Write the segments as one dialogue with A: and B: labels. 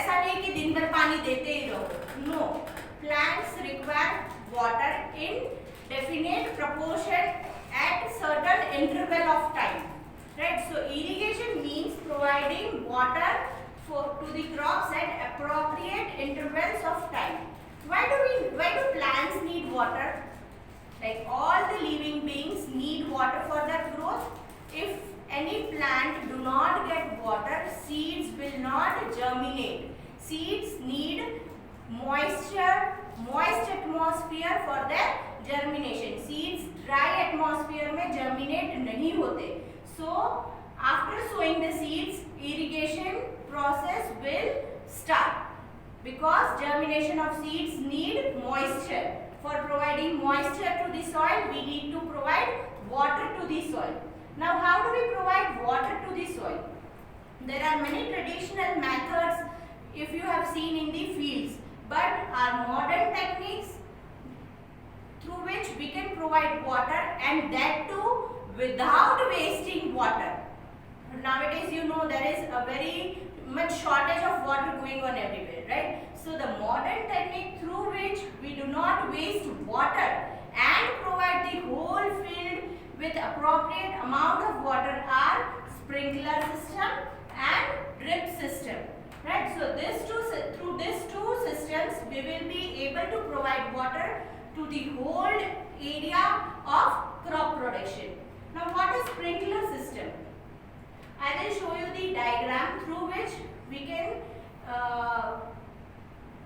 A: ऐसा नहीं कि दिन भर पानी देते ही रहो, no, plants require water in definite proportion at certain interval of time, right? So irrigation means providing water to the crops at appropriate intervals of time. Why do plants need water? Like all the living beings need water for their growth. If any plant do not get water, seeds will not germinate. Seeds need moist atmosphere for their germination. Seeds dry atmosphere में germinate नहीं होते. So after sowing the seeds, irrigation process will start because germination of seeds need moisture. For providing moisture to the soil, we need to provide water to the soil. Now how do we provide water to the soil? There are many traditional methods if you have seen in the fields, but our modern techniques through which we can provide water, and that too without wasting water. Nowadays, you know, there is a very much shortage of water going on everywhere, right? So the modern technique through which we do not waste water and provide the whole field with appropriate amount of water are sprinkler system and drip system, right? So through these two systems we will be able to provide water to the whole area of crop production. Now what is sprinkler system? I will show you the diagram through which we can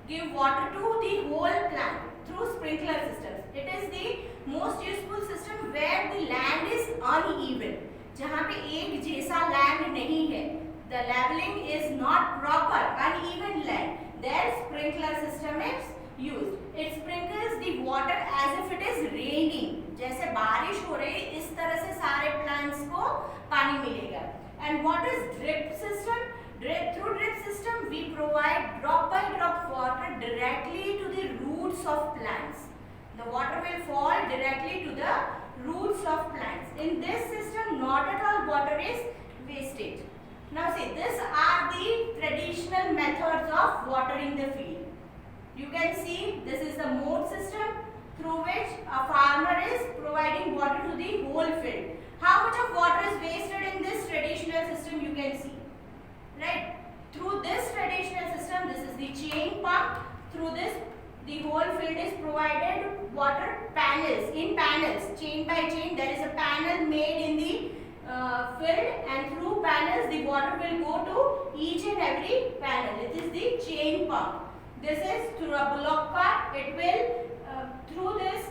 A: give water to the whole plant through sprinkler systems. It is the most useful system where the land is uneven, जहाँ पे एक जैसा land नहीं है. The leveling is not proper, uneven land. There sprinkler system is used. It sprinkles the water as if it is raining. जैसे बारिश हो रही इस तरह से सारे plants को पानी मिलेगा. And what is drip system? Through drip system we provide drop by drop water directly to the roots of plants. The water will fall directly to the roots of plants. In this system not at all water is wasted. Now see, these are the traditional methods of watering the field. You can see this is the mode system through which a farmer is providing water to the whole field. How much of water is wasted in this traditional system you can see, right? Through this traditional system, this is the chain pump. Through this, the whole field is provided water panels, in panels, chain by chain. There is a panel made in the field, and through panels the water will go to each and every panel. It is the chain pump. This is through a bullock cart. It will through this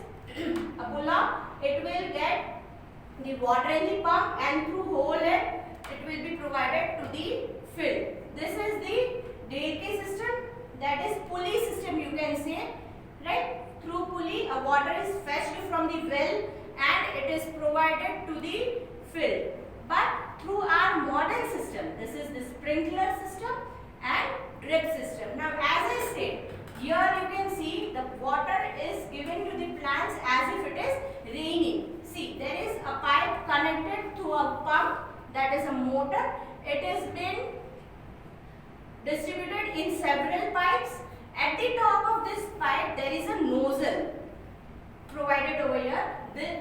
A: a bullock, it will get the water in the pump, and through hole it will be provided to the field. This is the Delke system, that is pulley system you can say, right? Through pulley a water is fetched from the well and it is provided to the field. But through our modern system, this is the sprinkler system and drip system. Now as I said, here you can see the water is given to the plants as if it is raining. See, there is a pipe connected to a pump, that is a motor. It has been distributed in several pipes. At the top of this pipe there is a nozzle provided over here.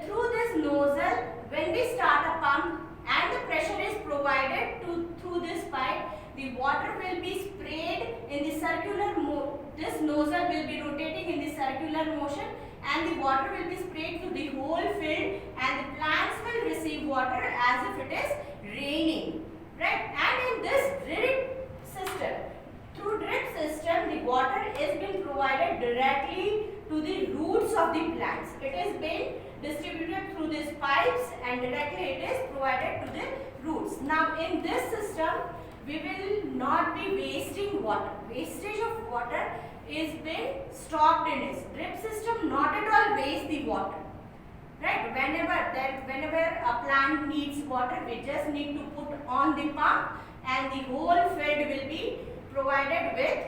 A: Through this nozzle, when we start a pump and the pressure is provided through this pipe, the water will be sprayed in the circular motion. This nozzle will be rotating in the circular motion and the water will be sprayed to the whole field and the plants will receive water as if it is raining, right? And in this drip system, through drip system the water is being provided directly to the roots of the plants. It is being distributed through these pipes and directly it is provided to the roots. Now in this system we will not be wasting water. Wastage of water is being stopped in its drip system, not at all waste the water, right? Whenever a plant needs water, we just need to put on the pump and the whole field will be provided with